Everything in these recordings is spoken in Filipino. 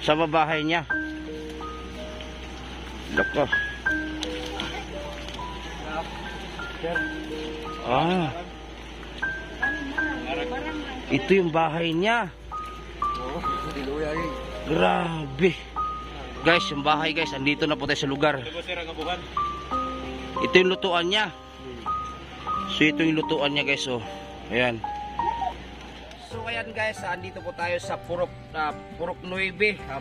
sa bahay niya. Loko. Ah. Ito yung bahay niya. Grabe. Guys, yung bahay guys, andito na po tayo sa lugar. Ito yung lutuan niya. So ito yung lutuan niya guys, oh. Ayan. So ayan guys, andito po tayo sa Purok 9,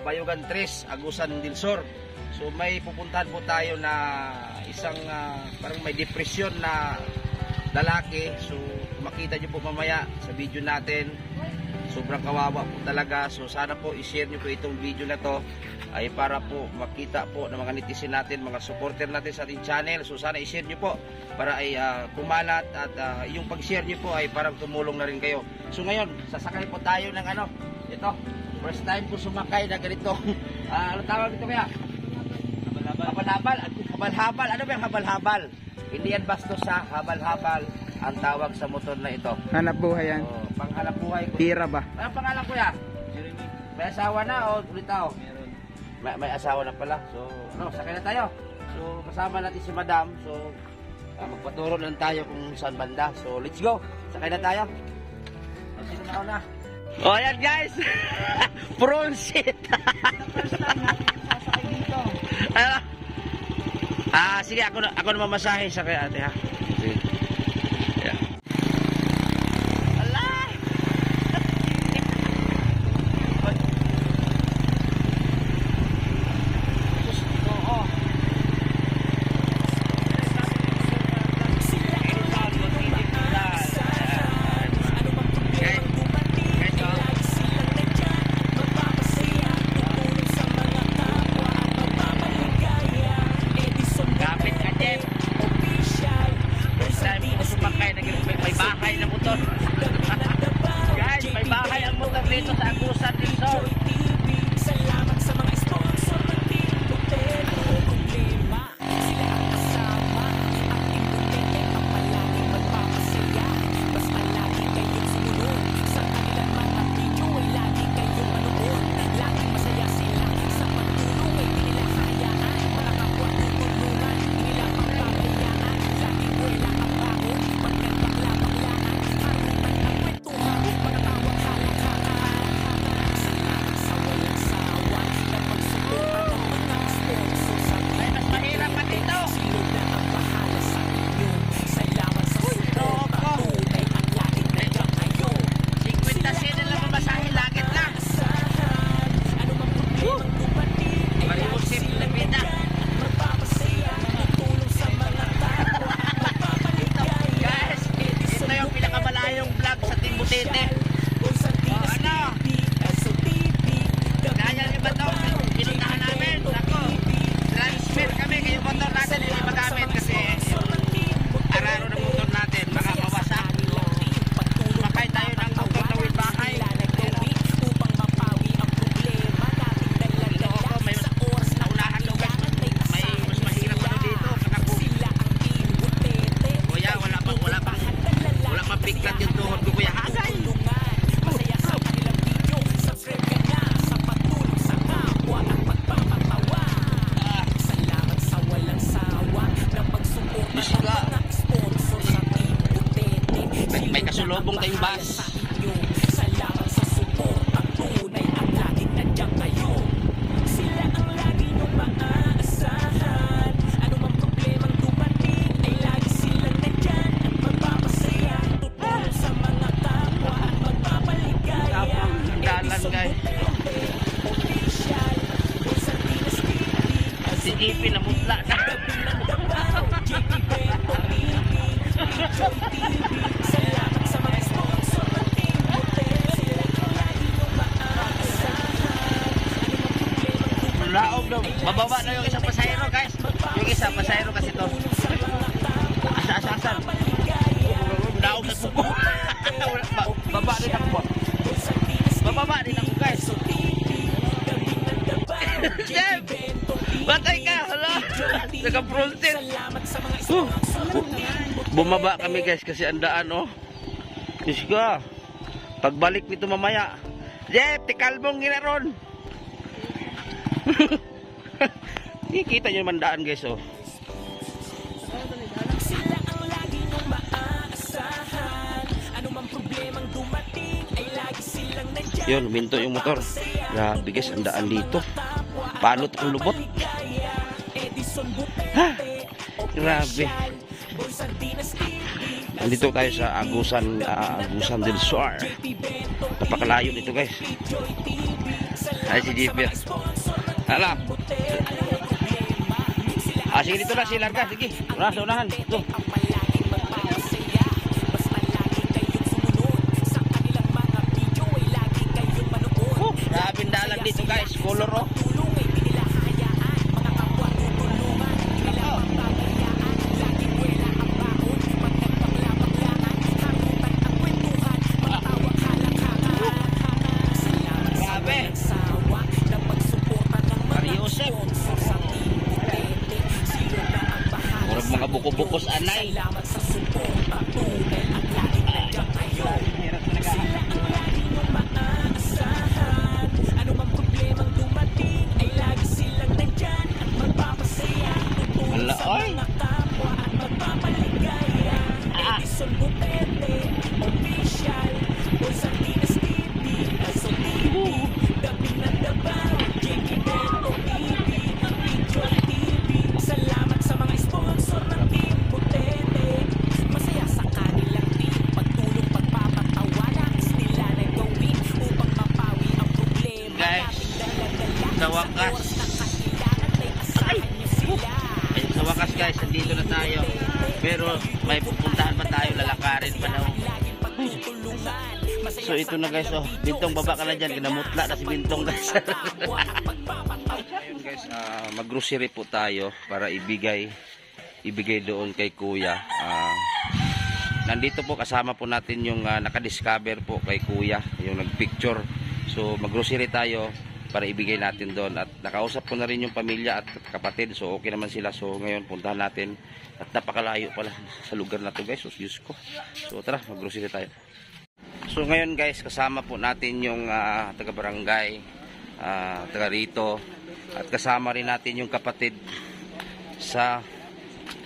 Bayugan 3, Agusan del Sur. So may pupuntahan po tayo na isang parang may depresyon na lalaki. So makita nyo po mamaya sa video natin. Sobrang kawawa po talaga. So sana po i-share nyo po itong video na to ay para po makita po ng mga netizen natin, mga supporter natin sa ating channel. So sana i-share nyo po para ay kumalat at yung pag-share nyo po ay parang tumulong na rin kayo. So ngayon, sasakay po tayo ng ano, ito, first time po sumakay na ganito. Ano tawag ito kaya? Habal-habal. Habal-habal. Ano ba yung habal-habal? Hindi yan bastos sa habal-habal ang tawag sa motor na ito. Hanap buhay yan. Oh, panghanap buhay ko. Tira ba? Anong pangalan ko ya? May asawa na o ulit tao? May asawa na pala. So, ano, sakay na tayo. So, kasama natin si Madam. So, magpaturo lang tayo kung saan banda. So, let's go. Sakay na tayo. Sino na ako na? Oh, ayan guys. Front seat. First time natin sasakay dito. Sige, ako na mamasahe sa kay ate ha. Sige. Yeah. Alay! Guys, may bahay ang motor dito sa Agusan del Sur. Salamat sa mga sponsor ng Team Butero. Problema, sila ang kasama. Ang Team Butero ang palaging magpapasaya. Basta lagi kayong sumunod sa kanilang mga video ay lagi kayong manood. Laging masaya sila sa pagtulong ay di nila hayaan. Mga kapwa tutulungan, di nila pagpabayaan. Laging wala ang bago, pag nagbakla-baklaan. Harutan ang kwentuhan, mga tawag halakhaan. Salamat sa walang sawa na pagsuporta ng mga sponsor sa Ay, mas mahirap pa dito. sila na ang bahala sa inyo. Salamat sa suporta, tunay ang laging nandiyan kayo. 50 sila lang mamasahe, langit lang. Asahan, ano mang problemang dumating ay lagi Mariusip na silang pita. nandyan. Magpapasaya, tutulong sa mga kapwa, magpapaligaya. Guys, ito yung pinakamalayong vlog sa Team Butete. Ano? Kaya yung iba to, pinuntahan namin. Ako, transfer kami. Kaya yung motor natin hindi magamit kasi araro ng motor natin. Baka mawasak. Makay tayo ng motor na with bahay. Upang mapawi ang problema nating dala-dala sa oras na Naunahan daw guys. May mas mahirap ano dito. Kanaku. sila ang Team Butete. Kuya, wala pang piglat yung tuhod ko kuya. Hagay. Masaya sa kanilang video. Subscribe ka na sa pagtulong sa kapwa at pagpapatawa. Salamat sa walang sawa na pagsuporta ng mga sponsor sa Team Butete. May kasulubong tayong bus. Salamat sa suporta, tunay ang laging nandiyan kayo. Sila ang lagi niyong maaasahan. Ano mang problemang dumating ay lagi silang nandyan. At magpapasaya, tutulong sa mga kapwa at magpapaligaya. Dalan guys. Official, kung sa Tinas TV, Si JP na mutla na. JP Bento TV, Joy TV. Salamat sa mga sponsor ng Team Butete. Sila ang lagi niyong maaasahan. Ano mang problemang dumating Laog daw. Bababa na yung isang pasahero guys. Yung isang pasahero kasi to. Asa-asasan. Laog na suko. Baba din ako po. Bababa din ako guys. Jeff! Batay ka! Hala! Naka-fronted. Bumaba kami guys kasi ang daan oh. Diyos ko. Pagbalik nito mamaya. Jeff! Tikalbong ginaron. Kita nyo naman daan guys oh. Sila ang lagi mong maaasahan. Ano man problemang dumating ay lagi silang nandyan. Yun, minto yung motor. Grabe guys, ang daan dito. Paano ito lubot? Ha? Grabe. Nandito tayo sa Agusan del Sur. Napakalayo dito guys. Ay si JP. Alam. Sige dito na si Larga. Sige. Wala sa unahan. Ito. Grabe dalan dito guys. Color oh. Mga buko-bukos anay. Ano man problemang dumating ay lagi silang nandyan at magpapasaya. Tutulong sa mga kapwa at magpapaligaya. Edison Butete, official. Bolsantinas TV, Aso TV, Dabi na Dabaw, JP Bento TV, Picture TV. Salamat sa mga sponsor ng Team Butete. Masaya sa kanilang team. Pagtulong, pagpapatawa, nais nila na gawin upang mapawi ang problema. Guys, sa wakas. Sa wakas guys, nandito na tayo. Pero may pupuntahan pa tayo, lalakarin pa daw. So ito na guys, oh, Bintong baba ka na dyan, kinamutla na si Bintong guys. Ayun guys, mag-grocery po tayo para ibigay doon kay Kuya. Nandito po kasama po natin yung nakadiscover po kay Kuya, yung nagpicture. So mag-grocery tayo para ibigay natin doon. At nakausap ko na rin yung pamilya at kapatid, so okay naman sila. So ngayon puntahan natin. At napakalayo pala sa lugar na to guys, so Diyos ko. So tara, mag-grocery tayo. So ngayon guys, kasama po natin yung taga-barangay, taga rito, at kasama rin natin yung kapatid sa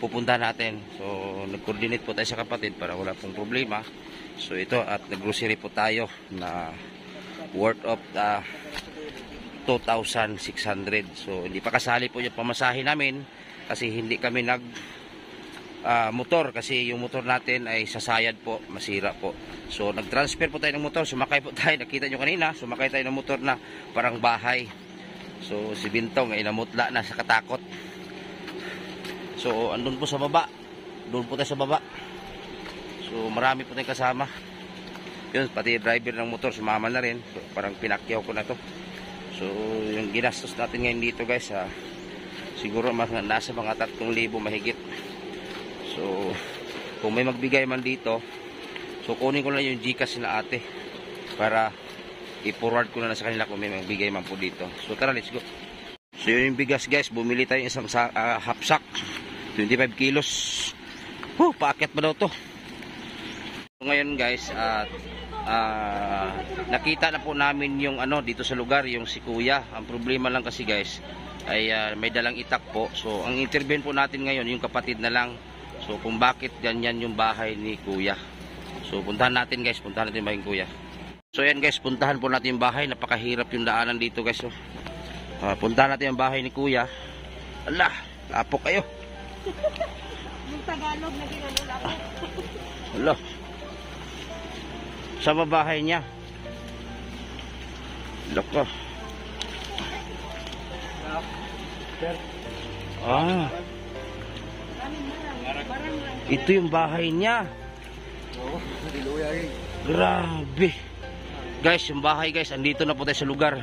pupuntahan natin. So nag-coordinate po tayo sa kapatid para wala pong problema. So ito, at nag-grocery po tayo na worth of 2,600. So hindi pa kasali po yung pamasahe namin kasi hindi kami motor, kasi yung motor natin ay sasayad po, masira po. So nag-transfer po tayo ng motor, sumakay po tayo, nakita nyo kanina, sumakay tayo ng motor na parang bahay. So si Bintong ay namutla na sa katakot. So andun po sa baba, doon po tayo sa baba. So marami po tayong kasama. Yun, pati driver ng motor sumama na rin. So, parang pinakyaw ko na to. So yung ginastos natin ngayon dito guys, siguro nasa mga 3,000 mahigit. So kung may magbigay man dito, so kunin ko na yung GCash na ate para i-forward ko na sa kanila kung may magbigay man po dito. So tara, let's go. So yun yung bigas guys, bumili tayo isang half sack, 25 kilos. Paakyat pa daw to. So ngayon guys, nakita na po namin yung dito sa lugar, yung si Kuya. Ang problema lang kasi guys ay may dalang itak po. So ang intervene po natin ngayon yung kapatid na lang. So kung bakit ganyan yung bahay ni Kuya. So puntahan natin guys, puntahan natin yung bahay ni Kuya. So yan guys, puntahan po natin yung bahay. Napakahirap yung daanan dito guys. Puntahan natin yung bahay ni Kuya. Ala, lapok kayo. Yung Tagalog na ginano lapok. Ala. Sa bahay niya. Loko. Ito yung bahay niya. Grabe. Guys, yung bahay guys, andito na po tayo sa lugar.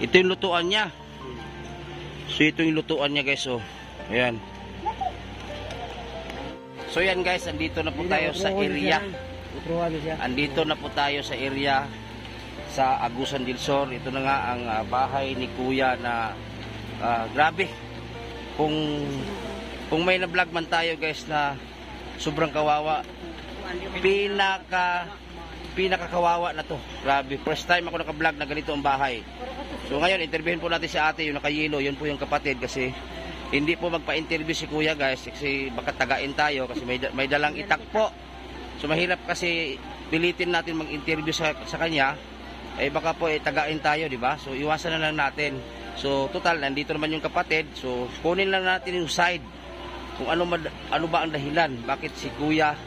Ito yung lutuan niya. So ito yung lutuan niya guys, oh. Ayan. So yan guys, andito na po tayo sa area. Andito na po tayo sa area sa Agusan del Sur. Ito na nga ang bahay ni Kuya na grabe. Kung may na-vlog man tayo guys na sobrang kawawa, pinakakawawa na to. Grabe, first time ako naka-vlog na ganito ang bahay. So ngayon, interviewin po natin si ate, yung nakayelo, yun po yung kapatid kasi hindi po magpa-interview si kuya guys kasi baka tagain tayo kasi may dalang itak po. So mahirap kasi pilitin natin mag-interview sa kanya, eh baka po tagain tayo, di ba? So iwasan na lang natin. So total, nandito naman yung kapatid, so kunin lang natin yung side kung ano ba ang dahilan, bakit si kuya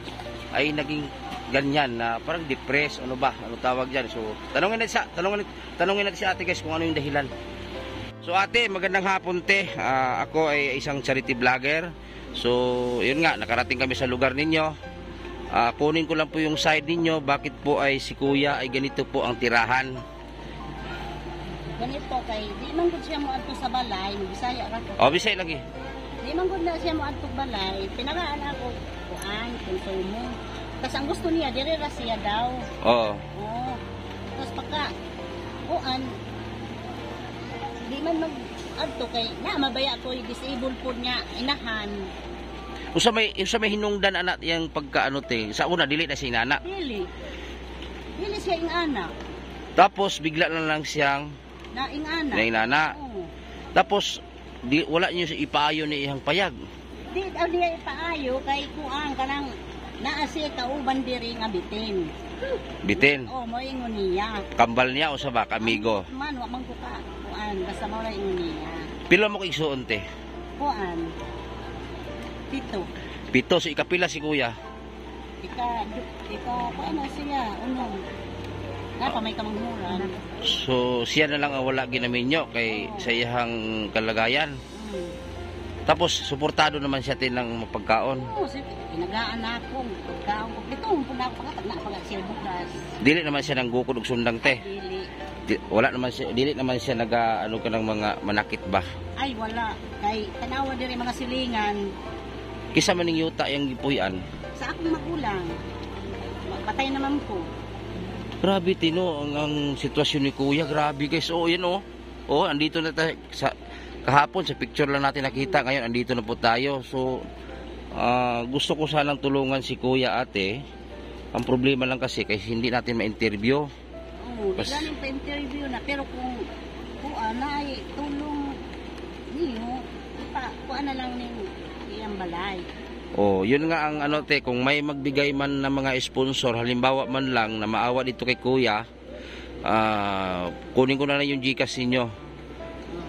ay naging ganyan na parang depressed, ano tawag diyan. So tanungin natin si ate guys kung ano yung dahilan. So ate, magandang hapon te. Ako ay isang charity vlogger. So yun nga, nakarating kami sa lugar ninyo. Kunin ko lang po yung side ninyo, bakit po ay si kuya ay ganito po ang tirahan. Ganito kay, di man gud siya mo adto sa balay, Bisaya ra ko. O bisay lagi. Di man gud na siya mo adto balay, pinagaan ako kuan, konsumo. Tapos ang gusto niya, dire ra siya daw. Oo. Oo. Tapos pagka, kuan, di man mag adto kay, na mabaya ko disabled po niya, inahan. Usa may hinungdan anak yang pagkaano te. Sa una dili na siya inana. Dili siya ing anak. Tapos bigla na lang siyang Na ing anak. nainana. Oo. Tapos wala niyo si ipaayo ni iyang payag. Di daw niya ipaayo kay kuan kanang naa siya kauban diri nga bitin. Bitin. Oh, mo ingon niya. Kambal niya o sa baka amigo. Man, wa man ko ka kuan basta mo ra ingon niya. Pila mo kigsuon te? Kuan. Tito. Pito, so ikapila si kuya. Ika kuan na siya unong. Na pa may kamanghuran. So siya na lang ang wala ginaminyo kay sa iyang kalagayan. Tapos suportado naman siya tin ng mapagkaon. Oo, sige, pinagaan ako. Pagkaon ko. Ito, puna ako pangatag na pag siya bukas. Dili naman siya nang gukod og sundang te. Dili naman siya ano ka ng mga manakit ba. Ay, wala. Kay tanawa diri mga silingan. Kisa man ning yuta yang gipuy-an. Sa akong magulang. Patay naman po. Grabe tino ang sitwasyon ni kuya, grabe guys. Oh, yan oh. Oh, andito na tayo sa kahapon sa picture lang natin nakita, ngayon andito na po tayo. So gusto ko sanang tulungan si kuya ate. Ang problema lang kasi hindi natin ma-interview. Oo, galing pa interview na pero kung ay tulong niyo, kuan na lang ning iyang balay. Oh, yun nga ang ano te, kung may magbigay man ng mga sponsor, halimbawa man lang na maawa dito kay kuya, kunin ko na lang yung GCash niyo.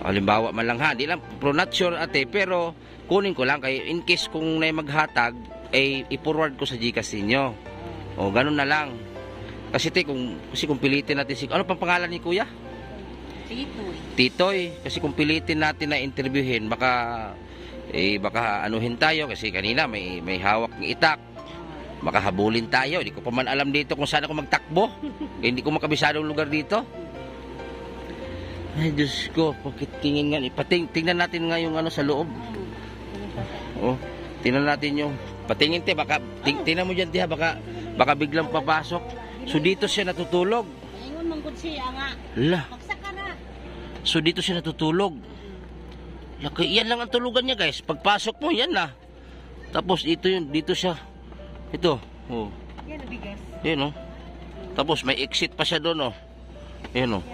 Halimbawa man lang ha, di lang pro not sure ate, pero kunin ko lang kay in case kung may maghatag ay i-forward ko sa GCash niyo. O ganun na lang. Kasi te kung pilitin natin si ano pang pangalan ni kuya? Titoy. Titoy, kasi kung pilitin natin na interviewin baka anuhin tayo kasi kanina may hawak ng itak. Makahabulin tayo. Hindi ko pa man alam dito kung saan ako magtakbo. Hindi ko makabisado ang lugar dito. Ay, Diyos ko, bakit tingin nga, tingnan natin nga yung ano sa loob. Oh, tingnan natin yung, patingin te, baka, tingnan mo dyan tiha, baka biglang papasok. So dito siya natutulog. Ingon man gud siya nga. La. Magsaka na. So dito siya natutulog. Laki, yan lang ang tulugan niya guys. Pagpasok mo, yan na. Tapos dito siya. Ito, oh. Yan ang bigas. Yan oh. Tapos may exit pa siya doon oh. Yan oh.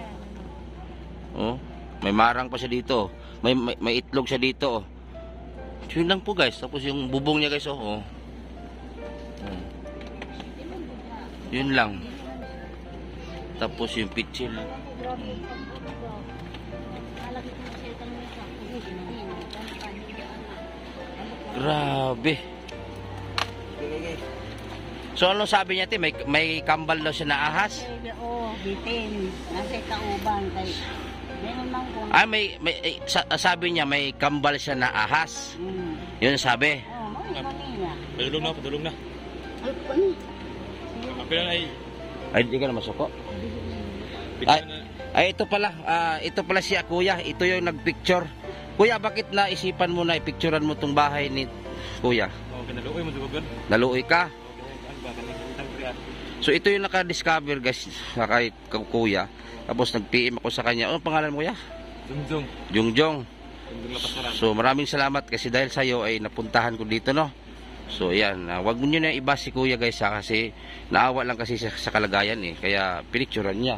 Oh, may marang pa siya dito. May itlog siya dito. Oh. Yun lang po guys. Tapos yung bubong niya guys. Oh. Yun lang. Tapos yung pitsil. Grabe. So ano sabi niya may kambal daw siya na ahas? Oo, bitin. Nasa kauban kay meron lang kung sabi niya may kambal siya na ahas. Yun sabi. Oh, mo kanina. Padulong na. Ay, kani. Apil na Ay, di ka na masuko. Ay, ito pala siya kuya. Ito yung nagpicture. Kuya, bakit naisipan mo na ipicturean mo tong bahay ni kuya? Oh, kanaluoy mo dugogan. Naluoy ka? So ito yung naka-discover guys sa kahit kuya. Tapos nag-PM ako sa kanya. Ano pangalan mo kuya? Jungjong. Jungjong. Jungjong Lapasaran. So maraming salamat kasi dahil sa iyo ay napuntahan ko dito no. So yan, wag mo niyo na iba si kuya guys ha, kasi naawa lang kasi sa kalagayan eh. Kaya pinicturean niya.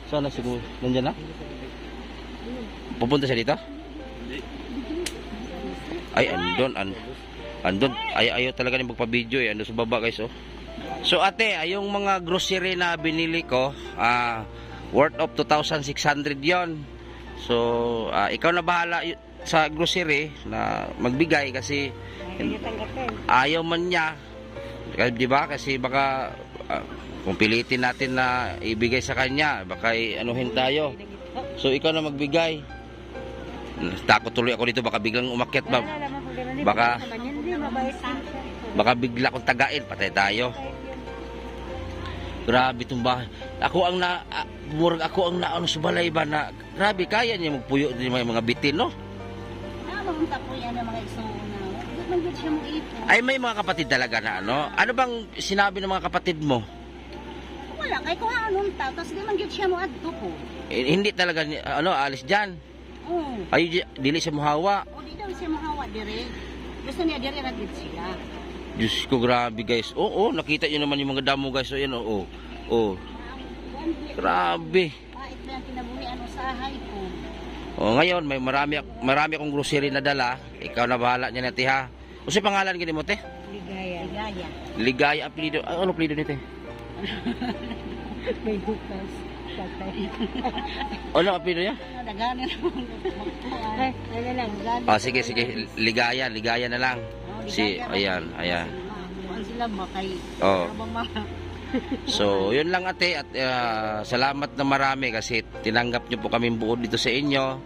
Sana si kuya, nandiyan na? Pupunta siya dito? Hindi. Ay, andun. Ayaw talaga ni magpa-video eh. Andun sa baba guys, oh. So ate, yung mga grocery na binili ko, worth of 2,600 yon. So, ikaw na bahala sa grocery na magbigay kasi ayaw man niya. Di ba? Kasi baka kung pilitin natin na ibigay sa kanya, baka anuhin tayo. So, ikaw na magbigay. Takot tuloy ako dito, baka biglang umakyat ba? Baka bigla kong tagain, patay tayo. Grabe itong bahay. Ako ang naano sa balay ba na, grabe, kaya niya magpuyo din mga bitin, no? Namunta po yan ng mga isuna. Magigit siya mo ito. Ay, may mga kapatid talaga na ano? Ano bang sinabi ng mga kapatid mo? Wala, kay kung anong tao, tapos di magigit siya mo adto po. Hindi talaga, alis dyan. Oo. Ay, dili siya muhawa. O di daw siya mahawa dire. Gusto niya dire nagit sila. Diyos ko, grabe guys. Oo, nakita nyo naman yung mga damo guys. So, yan, oo. Grabe. Pait na yung kinabuhian usahay ko. Ngayon, may marami akong grocery na dala. Ikaw na bahala niya nati ha. O si pangalan gini mo, te? Ligaya. Ligaya. Ligaya, apelido. Ano apelido ni te? May bukas. Patay. Ano apelido niya? Naganin ako. Ay, ano lang. Sige. Ligaya na lang. Ayan. Kuhaan sila ba kay... Oh. So, yun lang ate at salamat na marami kasi tinanggap nyo po kami buo dito sa inyo.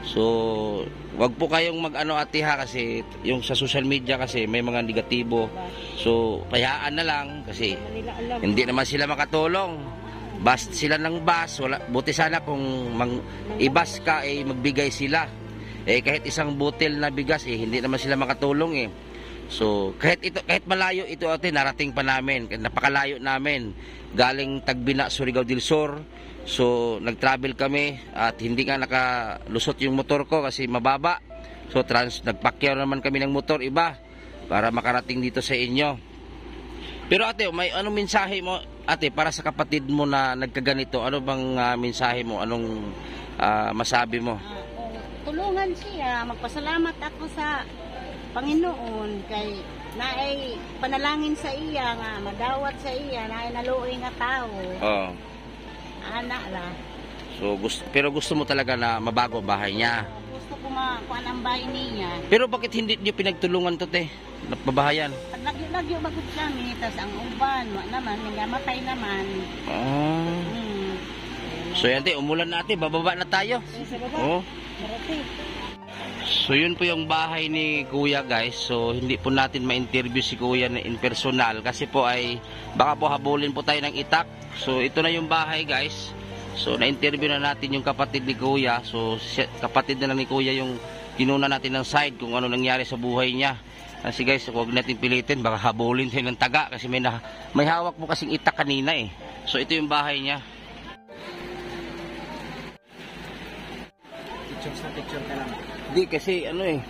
So, wag po kayong mag-ano ate ha kasi yung sa social media kasi may mga negatibo. So, kayaan na lang kasi hindi naman sila makatulong. Bas sila ng bas, wala, buti sana kung ibas ka eh magbigay sila. Eh kahit isang butil na bigas eh hindi naman sila makatulong eh. So, kahit malayo ito ate, narating pa namin. Napakalayo namin. Galing Tagbina, Surigao del Sur. So, nag-travel kami at hindi nga nakalusot yung motor ko kasi mababa. So, nagpakyaw naman kami ng motor iba para makarating dito sa inyo. Pero ate, may anong mensahe mo ate para sa kapatid mo na nagkaganito? Ano bang mensahe mo? Anong masabi mo? Tulungan siya. Magpasalamat ako sa Panginoon kay naay panalangin sa iya nga madawat sa iya naay naluoy nga tao. Oo. Ana ra. So pero gusto mo talaga na mabago bahay niya. Gusto ko makuan ang bahay niya. Pero bakit hindi niyo pinagtulungan to te? Napabahayan. Pag lagyo bagod kami tas ang uban wa naman namatay naman. So yan te, umulan na ate, bababa na tayo. Sa baba. Oo. Marati. So yun po yung bahay ni Kuya guys. So hindi po natin ma-interview si Kuya in personal kasi po ay baka po habulin po tayo ng itak. So ito na yung bahay guys. So na-interview na natin yung kapatid ni Kuya. So kapatid na lang ni Kuya yung kinuna natin ng side kung ano nangyari sa buhay niya. Kasi guys, huwag natin pilitin, baka habulin tayo ng taga kasi may hawak po kasing itak kanina eh. So ito yung bahay niya. Picture ka lang. Di kasi ano eh.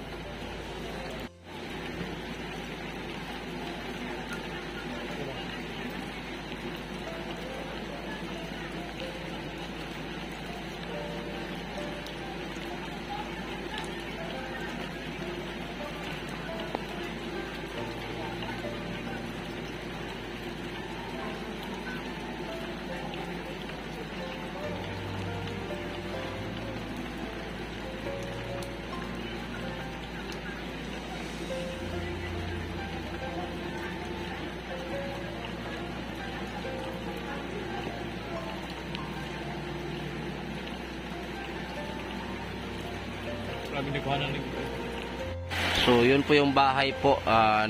So yun po yung bahay po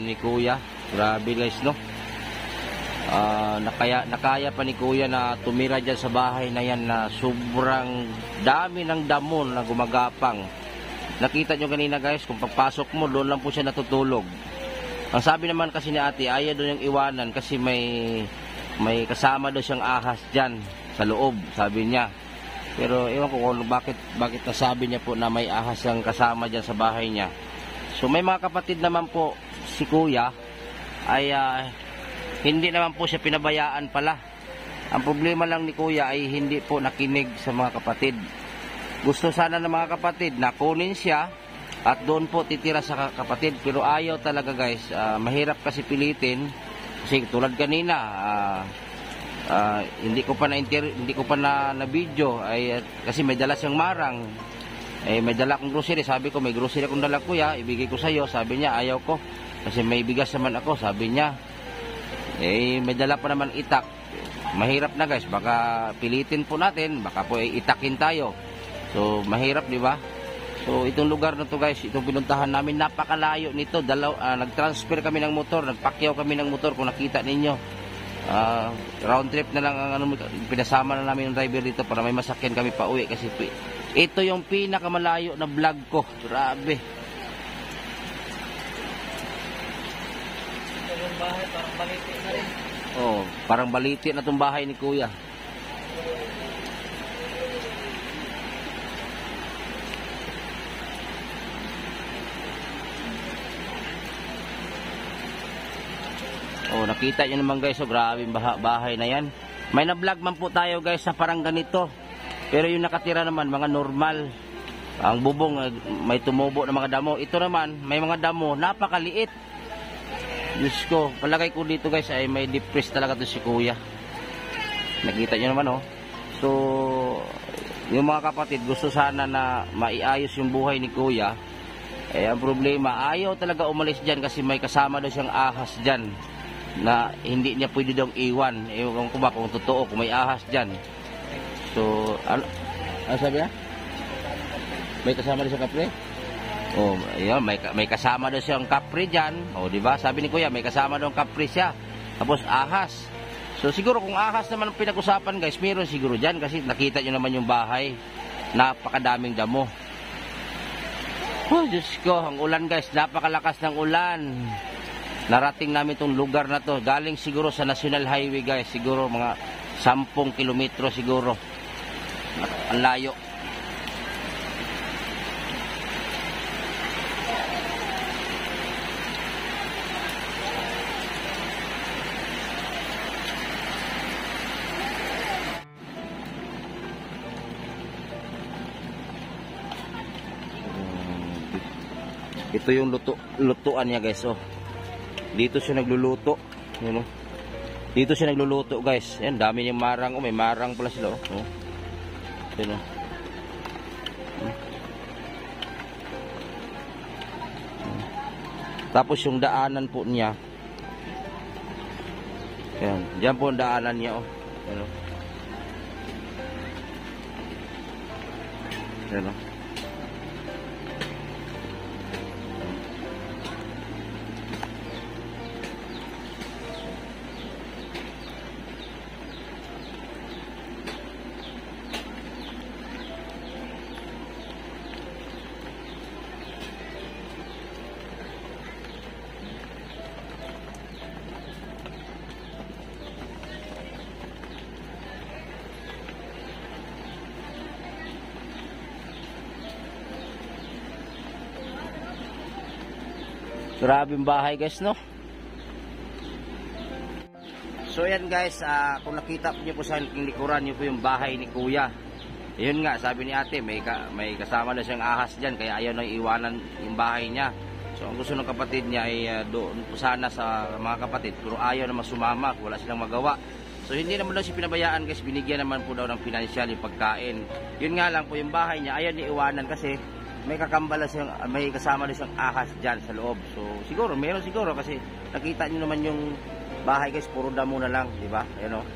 ni Kuya. Grabe guys no. Nakaya pa ni Kuya na tumira dyan sa bahay na yan na sobrang dami ng damo na gumagapang. Nakita nyo kanina guys, kung pagpasok mo doon lang po siya natutulog. Ang sabi naman kasi ni ate, ayaw doon yung iwanan kasi may kasama doon siyang ahas dyan sa loob, sabi niya. Pero ewan ko kung bakit nasabi niya po na may ahas ang kasama dyan sa bahay niya. So may mga kapatid naman po si Kuya ay hindi naman po siya pinabayaan pala. Ang problema lang ni Kuya ay hindi po nakinig sa mga kapatid. gusto sana ng mga kapatid na kunin siya at doon po titira sa kapatid, pero ayaw talaga guys. Mahirap kasi pilitin kasi tulad kanina, hindi ko pa na video ay kasi may dala siyang marang. May dala akong grocery, sabi ko may grocery akong dala kuya, ibigay ko sa iyo. Sabi niya ayaw ko kasi may bigas naman ako, sabi niya. May dala pa naman itak. Mahirap na guys, baka pilitin po natin, baka po itakin tayo. So mahirap, di ba? So itong lugar na to guys, itong pinuntahan namin, napakalayo nito. Nag-transfer kami ng motor, nagpakyaw kami ng motor kung nakita ninyo. Round trip na lang ang pinasama na namin yung driver dito para may masakyan kami pa uwi kasi ito yung pinakamalayo na vlog ko. Grabe. Yung bahay, parang baliti na rin. Oh, parang baliti na tong bahay ni kuya. Oh, nakita nyo naman guys, oh, grabe yung bahay na yan. May na-vlog man po tayo guys sa parang ganito. Pero yung nakatira naman, mga normal. Ang bubong, may tumubo na mga damo. Ito naman, may mga damo, napakaliit. Diyos ko, palagay ko dito guys, ay may depressed talaga to si kuya. Nakita nyo naman, oh. So, yung mga kapatid, gusto sana na maiayos yung buhay ni kuya. Ang problema, ayaw talaga umalis dyan kasi may kasama daw siyang ahas dyan na hindi niya pwede daw iwan. Ewan ko ba kung totoo, kung may ahas dyan. So, ano sabi niya? May kasama daw siyang kapre? Oh, ayun, may kasama daw siyang kapre dyan. Oh, di ba? Sabi ni kuya, may kasama daw kapre siya. Tapos ahas. So, siguro kung ahas naman ang pinag-usapan guys, meron siguro dyan kasi nakita nyo naman yung bahay. Napakadaming damo. Oh, Diyos ko, ang ulan guys, napakalakas ng ulan. Narating namin itong lugar na to. Galing siguro sa National Highway guys. Siguro mga 10 kilometro siguro. Ang layo. Ito yung lutuan niya guys. Oh. Dito siya nagluluto. Yun, oh. Dito siya nagluluto guys. Yan, dami niyang marang. Oh, may marang pala sila. Oh. Yun, oh. Tapos yung daanan po niya. Yan, diyan po ang daanan niya. Oh. Yan, oh. Yan, oh. Grabing bahay guys, no? So yan guys, kung nakita niyo po sa likuran niyo po yung bahay ni kuya. Yun nga, sabi ni ate, may kasama na siyang ahas dyan, kaya ayaw na iwanan yung bahay niya. So ang gusto ng kapatid niya ay doon po sana sa mga kapatid, pero ayaw na sumama, wala silang magawa. So hindi naman daw siya pinabayaan guys, binigyan naman po daw ng financial yung pagkain. Yun nga lang po yung bahay niya, ayaw niya iwanan kasi may kakambala siyang, may kasama na siyang ahas dyan sa loob. So siguro, meron siguro kasi nakita niyo naman yung bahay guys, puro damo na lang, di ba? Ayan, oh.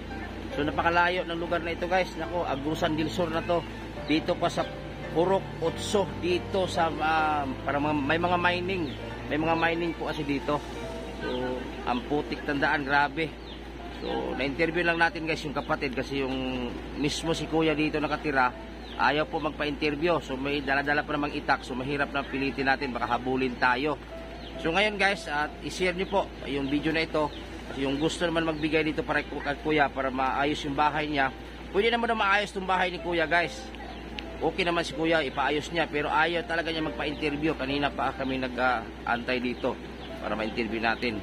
So napakalayo ng lugar na ito guys. Nako, Agusan del Sur na to. Dito pa sa Purok Otso, dito sa parang may mga mining. May mga mining po kasi dito. So ang putik tandaan, grabe. So na-interview lang natin guys yung kapatid kasi yung mismo si kuya dito nakatira ayaw po magpa-interview. So may dala-dala pa namang itak. So mahirap na pilitin natin, baka habulin tayo. So ngayon guys, i-share niyo po yung video na ito. Kasi yung gusto naman magbigay dito para kay kuya para maayos yung bahay niya, pwede naman na maayos yung bahay ni kuya guys. Okay naman si kuya, ipaayos niya. Pero ayaw talaga niya magpa-interview. Kanina pa kami nag-antay dito para ma-interview natin.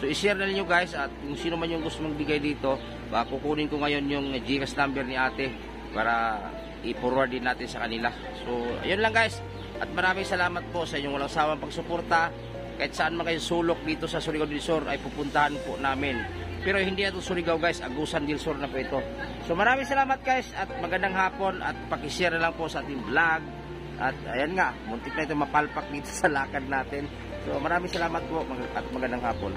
So i-share na niyo guys. At kung sino man yung gusto magbigay dito, kukunin ko ngayon yung GCash number ni ate para i-forward din natin sa kanila. So ayun lang guys, at maraming salamat po sa inyong walang sawang pagsuporta. Kahit saan man kayo sulok dito sa Surigao del Sur ay pupuntahan po namin. Pero hindi ito Surigao guys, Agusan del Sur na po ito. So maraming salamat guys at magandang hapon, at pakishare na lang po sa ating vlog. At ayan nga, muntik na ito mapalpak dito sa lakad natin. So maraming salamat po at magandang hapon.